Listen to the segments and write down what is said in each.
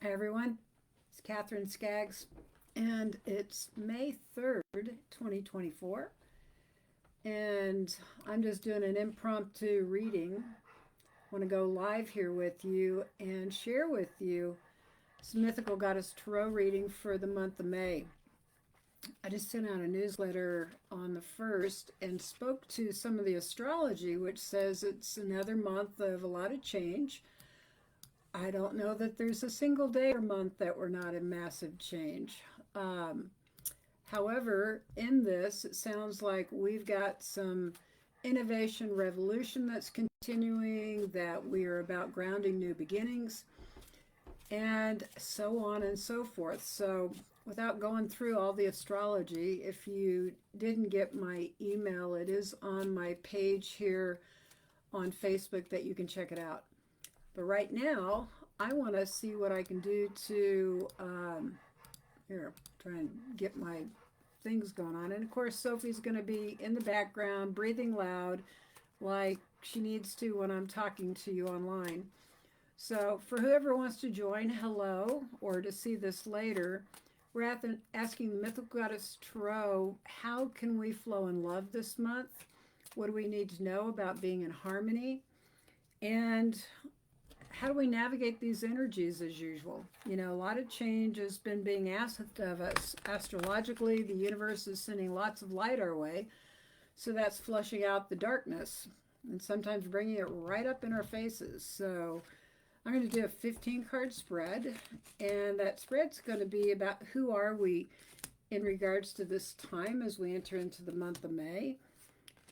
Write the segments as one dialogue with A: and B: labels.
A: Hi everyone, it's Katherine Skaggs, and it's May 3rd, 2024, and I'm just doing an impromptu reading. I want to go live here with you and share with you some Mythical Goddess Tarot reading for the month of May. I just sent out a newsletter on the 1st and spoke to some of the astrology, which says it's another month of a lot of change. I don't know that there's a single day or month that we're not in massive change. However, in this, it sounds like we've got some innovation revolution that's continuing, that we are about grounding new beginnings, and so on and so forth. So without going through all the astrology, if you didn't get my email, it is on my page here on Facebook that you can check it out. But right now, I want to see what I can do to, here, try and get my things going on. And of course, Sophie's going to be in the background, breathing loud, like she needs to when I'm talking to you online. So for whoever wants to join, hello, or to see this later, we're asking the Mythical Goddess Tarot, how can we flow in love this month? What do we need to know about being in harmony? And how do we navigate these energies as usual? You know, a lot of change has been being asked of us. Astrologically, the universe is sending lots of light our way. So that's flushing out the darkness and sometimes bringing it right up in our faces. So I'm going to do a 15-card spread. And that spread's going to be about who are we in regards to this time as we enter into the month of May.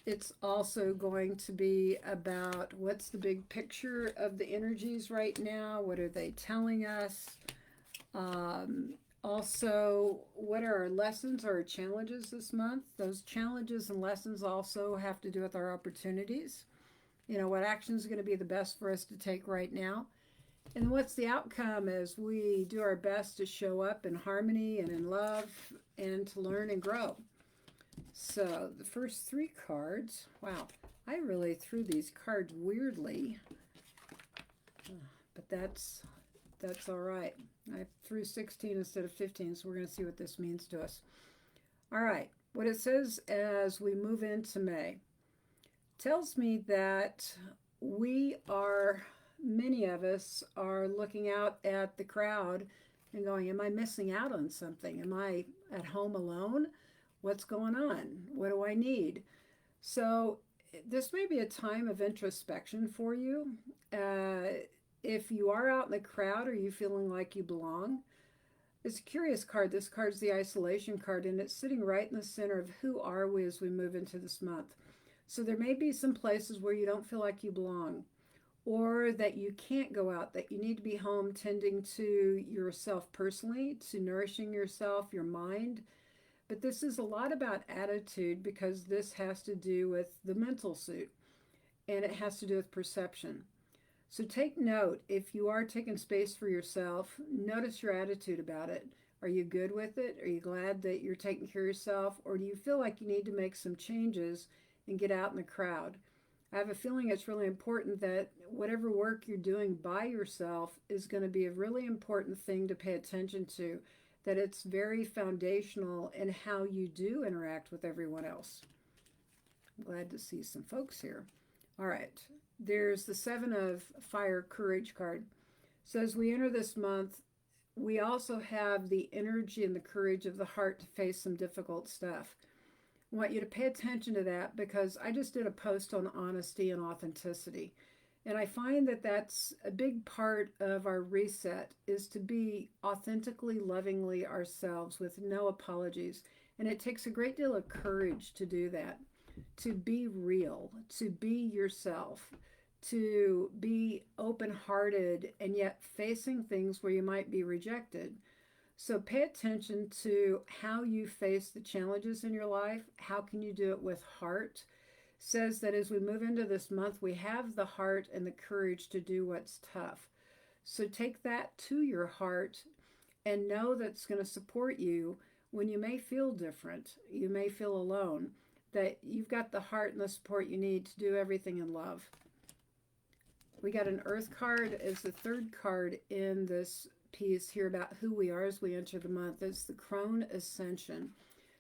A: It's also going to be about what's the big picture of the energies right now. What are they telling us? Also, what are our lessons or our challenges this month? Those challenges and lessons also have to do with our opportunities. You know, what action is going to be the best for us to take right now? And what's the outcome as we do our best to show up in harmony and in love and to learn and grow? So the first 3 cards, wow, I really threw these cards weirdly, but that's all right. I threw 16 instead of 15, so we're going to see what this means to us. All right, what it says as we move into May tells me that many of us are looking out at the crowd and going, am I missing out on something? Am I at home alone? What's going on? What do I need? So this may be a time of introspection for you. If you are out in the crowd, are you feeling like you belong? It's a curious card. This card's the isolation card, and it's sitting right in the center of who are we as we move into this month. So there may be some places where you don't feel like you belong, or that you can't go out, that you need to be home tending to yourself personally, to nourishing yourself, your mind. But this is a lot about attitude, because this has to do with the mental suit, and it has to do with perception. So take note, if you are taking space for yourself, notice your attitude about it. Are you good with it? Are you glad that you're taking care of yourself? Or do you feel like you need to make some changes and get out in the crowd? I have a feeling it's really important that whatever work you're doing by yourself is going to be a really important thing to pay attention to, that it's very foundational in how you do interact with everyone else. I'm glad to see some folks here. All right, there's the 7 of Fire Courage card. So as we enter this month, we also have the energy and the courage of the heart to face some difficult stuff. I want you to pay attention to that, because I just did a post on honesty and authenticity. And I find that that's a big part of our reset, is to be authentically, lovingly ourselves with no apologies. And it takes a great deal of courage to do that, to be real, to be yourself, to be open-hearted, and yet facing things where you might be rejected. So pay attention to how you face the challenges in your life. How can you do it with heart? Says that as we move into this month, we have the heart and the courage to do what's tough. So take that to your heart and know that's going to support you when you may feel different, you may feel alone, that you've got the heart and the support you need to do everything in love. We got an Earth card as the 3rd card in this piece here about who we are as we enter the month. It's the Crone Ascension.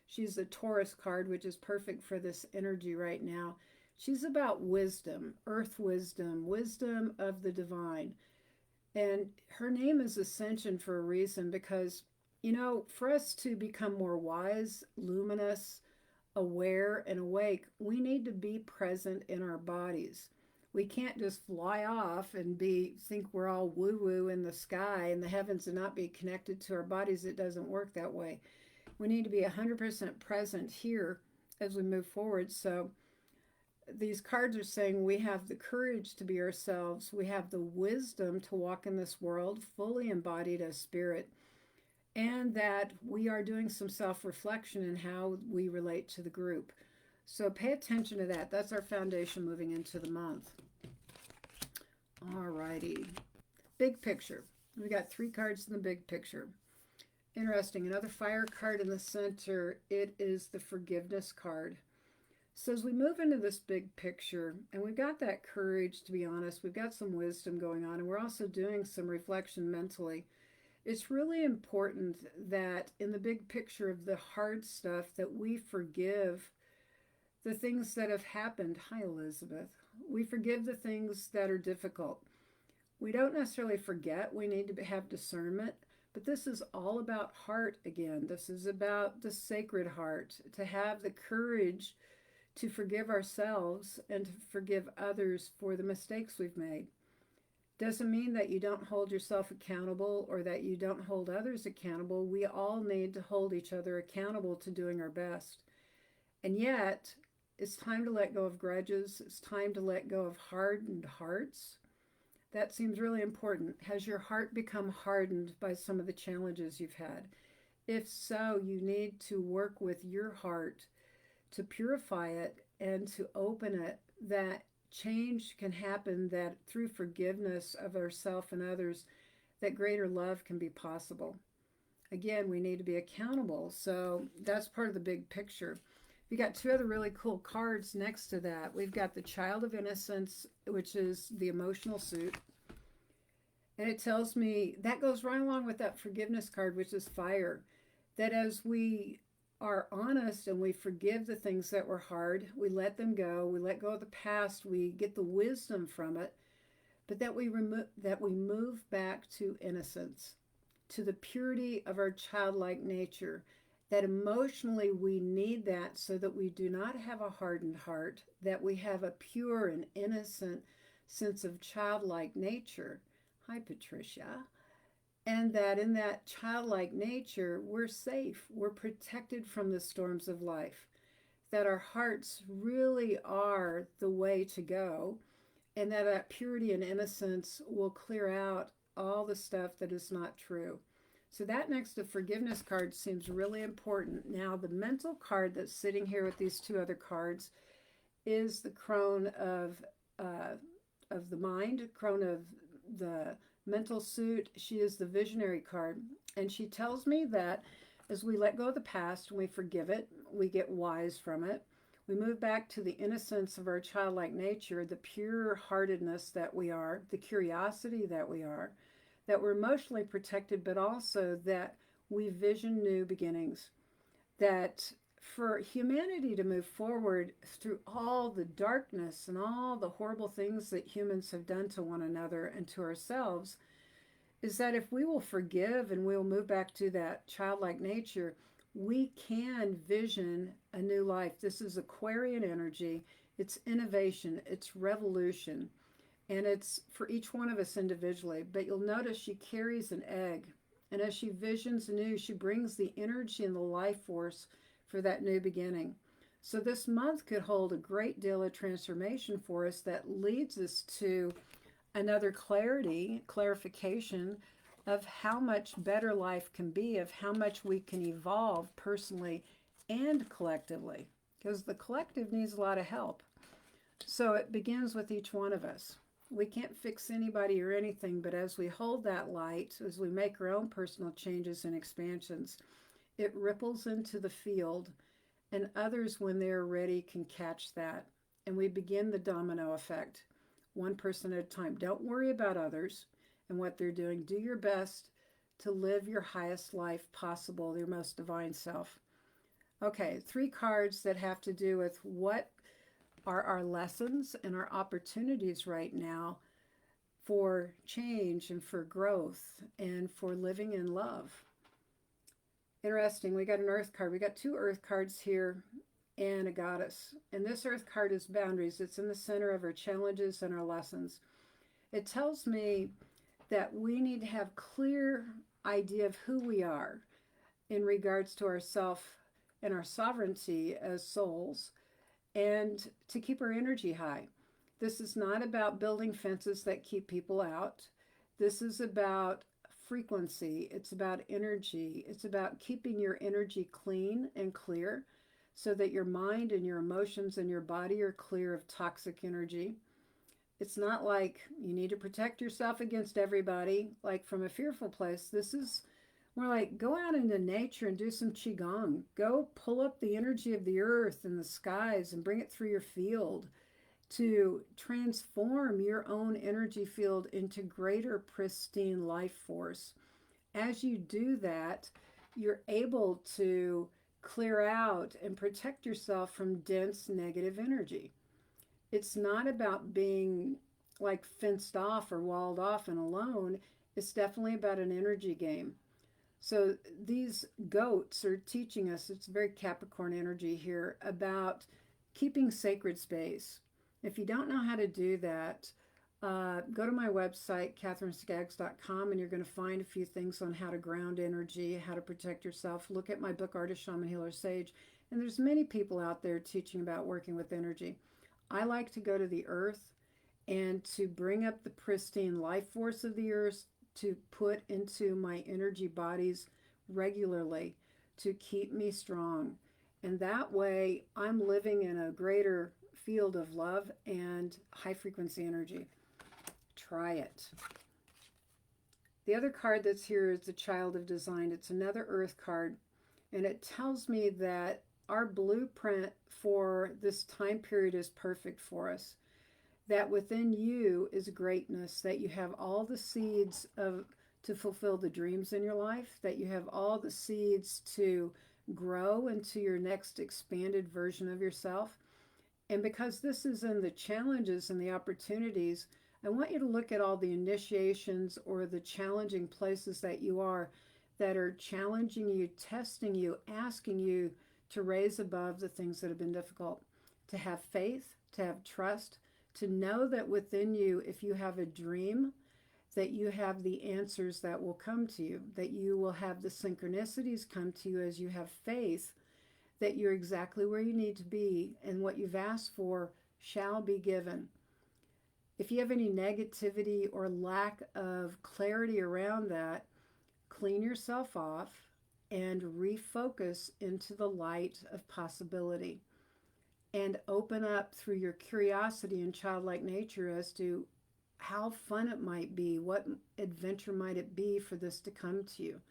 A: She's the Taurus card, which is perfect for this energy right now. She's about wisdom, earth wisdom, wisdom of the divine. And her name is Ascension for a reason because, you know, for us to become more wise, luminous, aware, and awake, we need to be present in our bodies. We can't just fly off and think we're all woo-woo in the sky in the heavens and not be connected to our bodies. It doesn't work that way. We need to be 100% present here as we move forward. So these cards are saying we have the courage to be ourselves. We have the wisdom to walk in this world fully embodied as spirit, and that we are doing some self-reflection in how we relate to the group. So pay attention to that. That's our foundation moving into the month. All righty. Big picture. We got 3 cards in the big picture. Interesting. Another fire card in the center. It is the forgiveness card. So as we move into this big picture, and we've got that courage, to be honest, we've got some wisdom going on, and we're also doing some reflection mentally. It's really important that in the big picture of the hard stuff that we forgive the things that have happened. Hi, Elizabeth. We forgive the things that are difficult. We don't necessarily forget. We need to have discernment. But this is all about heart again. This is about the sacred heart, to have the courage to forgive ourselves and to forgive others for the mistakes we've made. Doesn't mean that you don't hold yourself accountable or that you don't hold others accountable. We all need to hold each other accountable to doing our best. And yet, it's time to let go of grudges. It's time to let go of hardened hearts. That seems really important. Has your heart become hardened by some of the challenges you've had? If so, you need to work with your heart to purify it and to open it, that change can happen, that through forgiveness of ourselves and others, that greater love can be possible. Again, we need to be accountable. So that's part of the big picture. We got 2 other really cool cards next to that. We've got the Child of Innocence, which is the emotional suit. And it tells me, that goes right along with that forgiveness card, which is fire, that as we are honest and we forgive the things that were hard, we let them go, we let go of the past, we get the wisdom from it, but that we move back to innocence, to the purity of our childlike nature, that emotionally we need that so that we do not have a hardened heart, that we have a pure and innocent sense of childlike nature. Hi, Patricia. And that in that childlike nature, we're safe. We're protected from the storms of life. That our hearts really are the way to go. And that purity and innocence will clear out all the stuff that is not true. So that next to forgiveness card seems really important. Now, the mental card that's sitting here with these 2 other cards is the Crone of the mind, Crone of the mental suit. She is the visionary card, and she tells me that as we let go of the past and we forgive it, we get wise from it. We move back to the innocence of our childlike nature, the pure heartedness that we are, the curiosity that we are, that we're emotionally protected, but also that we vision new beginnings. That for humanity to move forward through all the darkness and all the horrible things that humans have done to one another and to ourselves, is that if we will forgive and we will move back to that childlike nature, we can vision a new life. This is Aquarian energy. It's innovation. It's revolution. And it's for each one of us individually. But you'll notice she carries an egg. And as she visions anew, she brings the energy and the life force for that new beginning. So this month could hold a great deal of transformation for us that leads us to another clarification of how much better life can be, of how much we can evolve personally and collectively, because the collective needs a lot of help. So it begins with each one of us. We can't fix anybody or anything, but as we hold that light, as we make our own personal changes and expansions, it ripples into the field, and others, when they're ready, can catch that. And we begin the domino effect, one person at a time. Don't worry about others and what they're doing. Do your best to live your highest life possible, your most divine self. Okay, 3 cards that have to do with what are our lessons and our opportunities right now for change and for growth and for living in love. Interesting, we got an earth card. We got 2 earth cards here and a goddess. And this earth card is boundaries. It's in the center of our challenges and our lessons. It tells me that we need to have clear idea of who we are in regards to ourself and our sovereignty as souls, and to keep our energy high. This is not about building fences that keep people out. This is about frequency. It's about energy. It's about keeping your energy clean and clear so that your mind and your emotions and your body are clear of toxic energy. It's not like you need to protect yourself against everybody, like from a fearful place. This is more like go out into nature and do some qigong. Go pull up the energy of the earth and the skies and bring it through your field to transform your own energy field into greater pristine life force. As you do that, you're able to clear out and protect yourself from dense negative energy. It's not about being like fenced off or walled off and alone. It's definitely about an energy game. So these goats are teaching us, it's very Capricorn energy here, about keeping sacred space. If you don't know how to do that, go to my website, KatherineSkaggs.com, and you're going to find a few things on how to ground energy, how to protect yourself. Look at my book, Artist, Shaman, Healer, Sage. And there's many people out there teaching about working with energy. I like to go to the earth and to bring up the pristine life force of the earth to put into my energy bodies regularly to keep me strong. And that way I'm living in a greater field of love and high frequency energy. Try it. The other card that's here is the Child of Design. It's another earth card, and it tells me that our blueprint for this time period is perfect for us. That within you is greatness, that you have all the seeds to fulfill the dreams in your life, that you have all the seeds to grow into your next expanded version of yourself. And because this is in the challenges and the opportunities, I want you to look at all the initiations or the challenging places that you are that are challenging you, testing you, asking you to raise above the things that have been difficult, to have faith, to have trust, to know that within you, if you have a dream, that you have the answers that will come to you, that you will have the synchronicities come to you as you have faith, that you're exactly where you need to be, and what you've asked for shall be given. If you have any negativity or lack of clarity around that, clean yourself off and refocus into the light of possibility. And open up through your curiosity and childlike nature as to how fun it might be, what adventure might it be for this to come to you,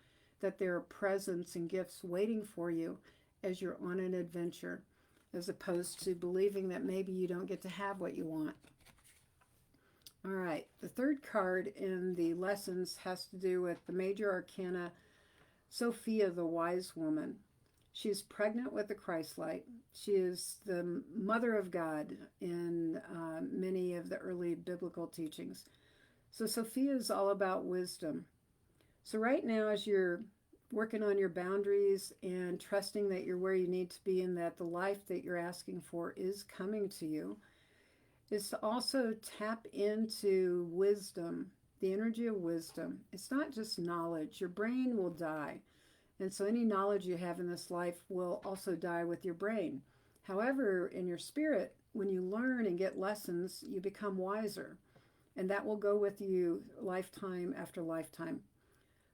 A: that there are presents and gifts waiting for you as you're on an adventure, as opposed to believing that maybe you don't get to have what you want. All right, the third card in the lessons has to do with the major arcana, Sophia, the wise woman. She is pregnant with the Christ light. She is the mother of God in many of the early biblical teachings. So Sophia is all about wisdom. So right now, as you're working on your boundaries and trusting that you're where you need to be and that the life that you're asking for is coming to you, is to also tap into wisdom, the energy of wisdom. It's not just knowledge. Your brain will die. And so any knowledge you have in this life will also die with your brain. However, in your spirit, when you learn and get lessons, you become wiser. And that will go with you lifetime after lifetime.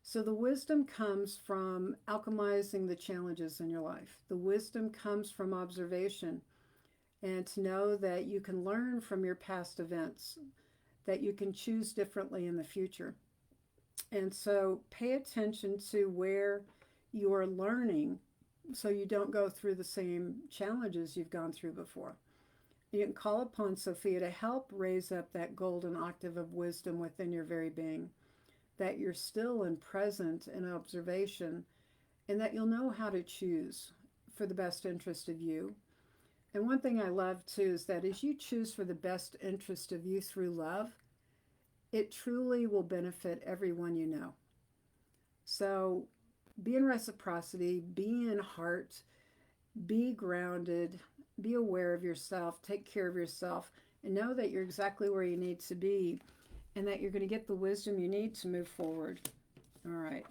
A: So the wisdom comes from alchemizing the challenges in your life. The wisdom comes from observation and to know that you can learn from your past events, that you can choose differently in the future. And so pay attention to where you are learning so you don't go through the same challenges you've gone through before. You can call upon Sophia to help raise up that golden octave of wisdom within your very being. that you're still and present in observation, and that you'll know how to choose for the best interest of you. And one thing I love too is that as you choose for the best interest of you through love, it truly will benefit everyone you know. So be in reciprocity, be in heart, be grounded, be aware of yourself, take care of yourself, and know that you're exactly where you need to be and that you're going to get the wisdom you need to move forward. All right.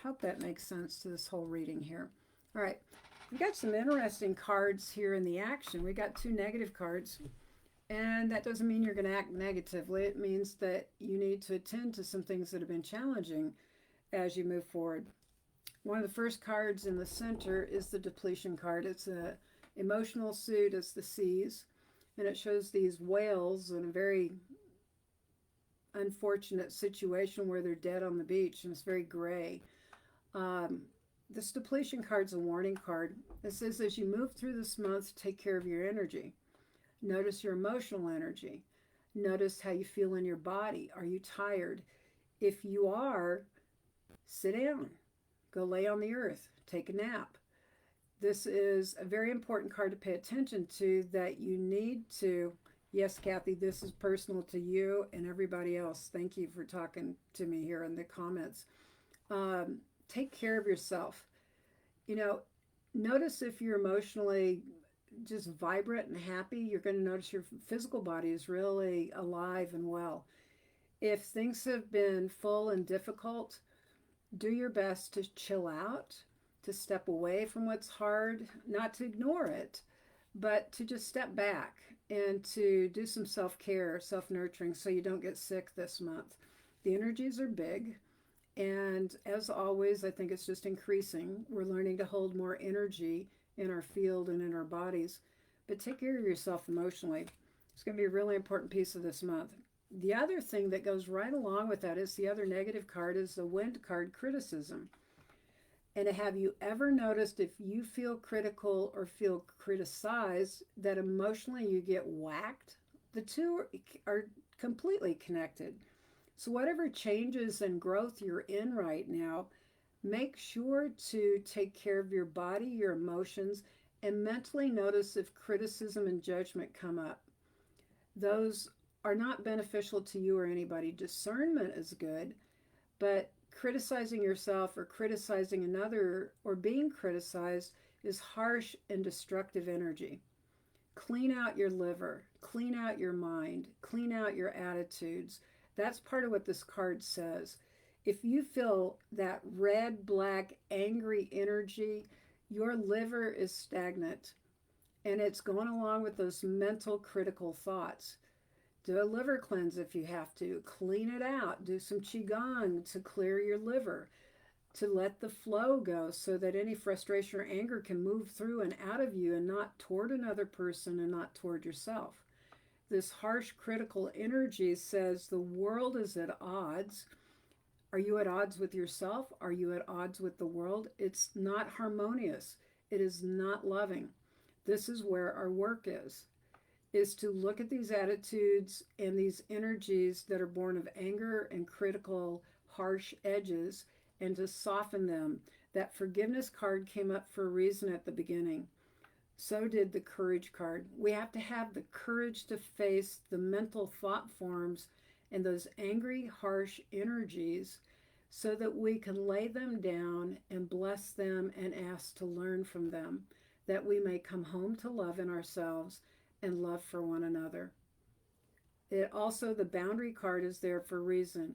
A: Hope that makes sense to this whole reading here. All right. We got some interesting cards here in the action. We got 2 negative cards, and that doesn't mean you're going to act negatively. It means that you need to attend to some things that have been challenging as you move forward. One of the first cards in the center is the depletion card. It's a emotional suit. It's the seas, and it shows these whales in a very unfortunate situation where they're dead on the beach, and it's very gray. This depletion card's a warning card. It says as you move through this month, take care of your energy. Notice your emotional energy. Notice how you feel in your body. Are you tired? If you are, sit down. Go lay on the earth. Take a nap. This is a very important card to pay attention to, that you need to. Yes, Kathy, this is personal to you and everybody else. Thank you for talking to me here in the comments. Take care of yourself. You know, notice if you're emotionally just vibrant and happy, you're going to notice your physical body is really alive and well. If things have been full and difficult, do your best to chill out, to step away from what's hard, not to ignore it, but to just step back and to do some self-care, self-nurturing so you don't get sick this month. The energies are big. And as always, I think it's just increasing. We're learning to hold more energy in our field and in our bodies. But take care of yourself emotionally. It's going to be a really important piece of this month. The other thing that goes right along with that is the other negative card is the wind card, criticism. And have you ever noticed if you feel critical or feel criticized that emotionally you get whacked? The two are completely connected. So whatever changes and growth you're in right now, make sure to take care of your body, your emotions, and mentally notice if criticism and judgment come up. Those are not beneficial to you or anybody. Discernment is good, but criticizing yourself or criticizing another or being criticized is harsh and destructive energy. Clean out your liver, clean out your mind, clean out your attitudes. That's part of what this card says. If you feel that red, black, angry energy, your liver is stagnant and it's going along with those mental critical thoughts. Do a liver cleanse if you have to. Clean it out. Do some qigong to clear your liver, to let the flow go so that any frustration or anger can move through and out of you and not toward another person and not toward yourself. This harsh critical energy says the world is at odds. Are you at odds with yourself? Are you at odds with the world? It's not harmonious. It is not loving. This is where our work is to look at these attitudes and these energies that are born of anger and critical, harsh edges and to soften them. That forgiveness card came up for a reason at the beginning. So did the courage card. We have to have the courage to face the mental thought forms and those angry, harsh energies so that we can lay them down and bless them and ask to learn from them, that we may come home to love in ourselves and love for one another. It also, the boundary card is there for a reason.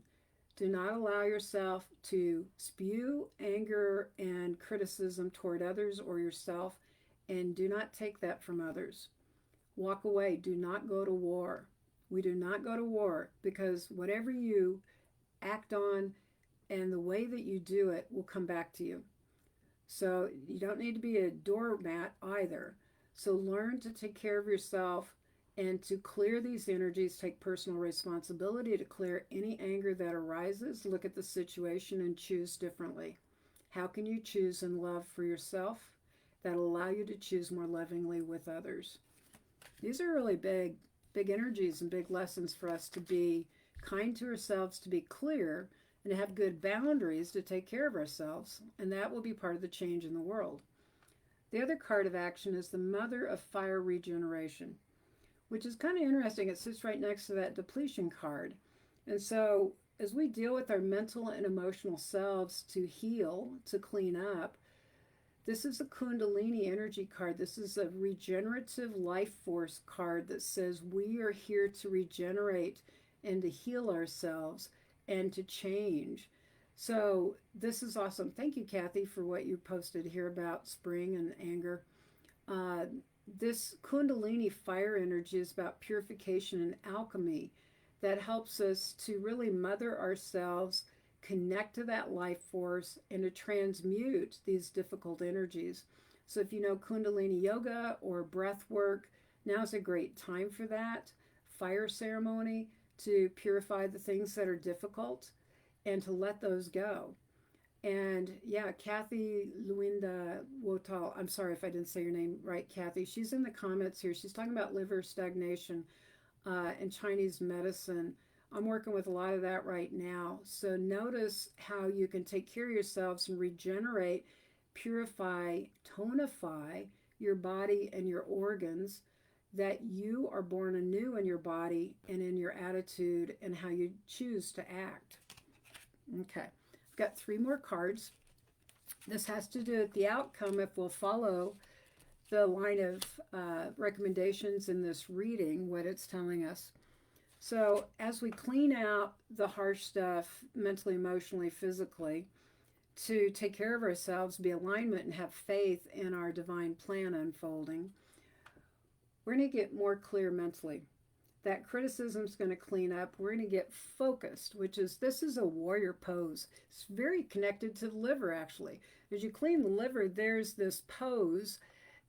A: Do not allow yourself to spew anger and criticism toward others or yourself, and do not take that from others. Walk away. Do not go to war. We do not go to war because whatever you act on and the way that you do it will come back to you. So you don't need to be a doormat either. So learn to take care of yourself and to clear these energies. Take personal responsibility to clear any anger that arises. Look at the situation and choose differently. How can you choose in love for yourself? That'll allow you to choose more lovingly with others. These are really big energies and big lessons for us to be kind to ourselves to be clear, and have good boundaries to take care of ourselves, and that will be part of the change in the world. The other card of action is the Mother of Fire Regeneration, which is kind of interesting. It sits right next to that depletion card. And so, as we deal with our mental and emotional selves to heal, to clean up, this is a Kundalini energy card. This is a regenerative life force card that says we are here to regenerate and to heal ourselves and to change. So this is awesome. Thank you, Kathy, for what you posted here about spring and anger. Uh, this Kundalini fire energy is about purification and alchemy that helps us to really mother ourselves, connect to that life force, and to transmute these difficult energies. So if you know Kundalini yoga or breath work, now's a great time for that. Fire ceremony to purify the things that are difficult and to let those go. And yeah, Kathy Luinda Wotal, I'm sorry if I didn't say your name right, Kathy. She's in the comments here. She's talking about liver stagnation and Chinese medicine. I'm working with a lot of that right now. So notice how you can take care of yourselves and regenerate, purify, tonify your body and your organs, that you are born anew in your body and in your attitude and how you choose to act. Okay, I've got 3 more cards. This has to do with the outcome if we'll follow the line of recommendations in this reading, what it's telling us. So as we clean out the harsh stuff mentally, emotionally, physically, to take care of ourselves, be alignment, and have faith in our divine plan unfolding, we're going to get more clear mentally. That criticism is going to clean up. We're going to get focused, which is, this is a warrior pose. It's very connected to the liver, actually. As you clean the liver, there's this pose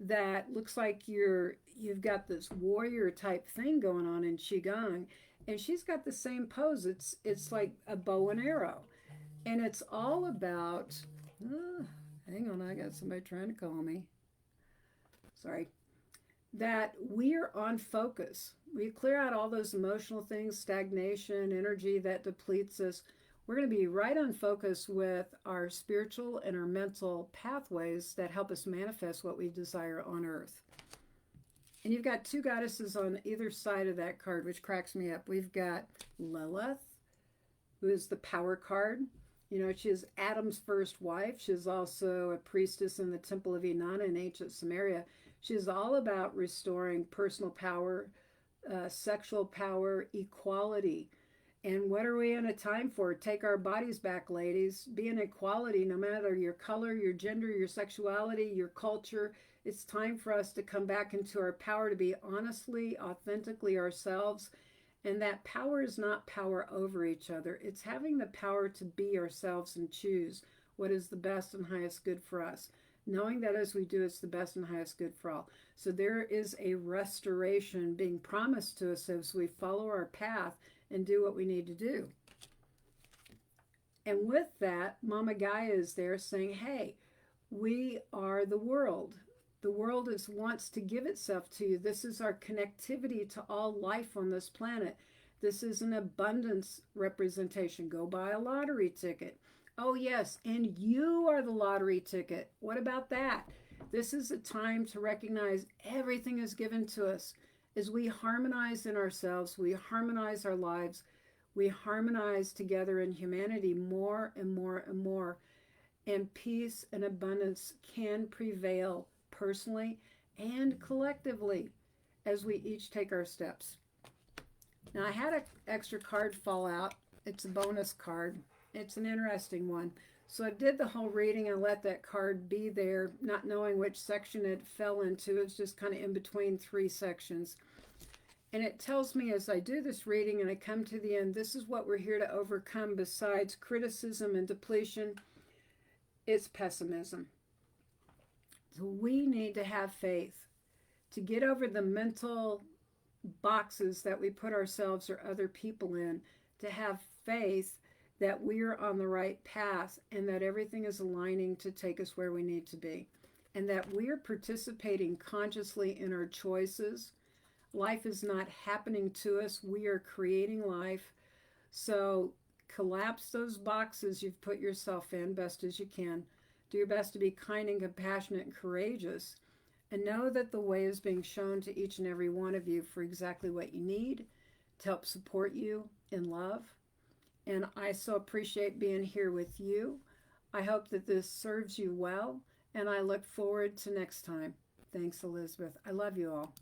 A: that looks like you've got this warrior type thing going on in Qigong, and she's got the same pose. It's like a bow and arrow, and it's all about hang on, I got somebody trying to call me, sorry, that we're on focus. We clear out all those emotional things, stagnation, energy that depletes us. We're going to be right on focus with our spiritual and our mental pathways that help us manifest what we desire on earth. And you've got 2 goddesses on either side of that card, which cracks me up. We've got Lilith, who is the power card. You know, she is Adam's first wife. She's also a priestess in the Temple of Inanna in ancient Samaria. She's all about restoring personal power, sexual power, equality. And what are we in a time for? Take our bodies back, ladies. Be in equality, no matter your color, your gender, your sexuality, your culture. It's time for us to come back into our power, to be honestly, authentically ourselves. And that power is not power over each other. It's having the power to be ourselves and choose what is the best and highest good for us. Knowing that as we do, it's the best and highest good for all. So there is a restoration being promised to us as we follow our path and do what we need to do. And with that, Mama Gaia is there saying, hey, we are the world. The world wants to give itself to you. This is our connectivity to all life on this planet. This is an abundance representation. Go buy a lottery ticket. Oh, yes, and you are the lottery ticket. What about that? This is a time to recognize everything is given to us. As we harmonize in ourselves, we harmonize our lives, we harmonize together in humanity more and more and more, and peace and abundance can prevail personally and collectively as we each take our steps. Now, I had an extra card fall out. It's a bonus card. It's an interesting one. So I did the whole reading and let that card be there, not knowing which section it fell into. It's just kind of in between 3 sections. And it tells me as I do this reading and I come to the end, this is what we're here to overcome besides criticism and depletion. It's pessimism. So we need to have faith to get over the mental boxes that we put ourselves or other people in, to have faith that we're on the right path and that everything is aligning to take us where we need to be, and that we're participating consciously in our choices. Life is not happening to us. We are creating life. So collapse those boxes you've put yourself in best as you can. Do your best to be kind and compassionate and courageous. And know that the way is being shown to each and every one of you for exactly what you need to help support you in love. And I so appreciate being here with you. I hope that this serves you well, and I look forward to next time. Thanks, Elizabeth. I love you all.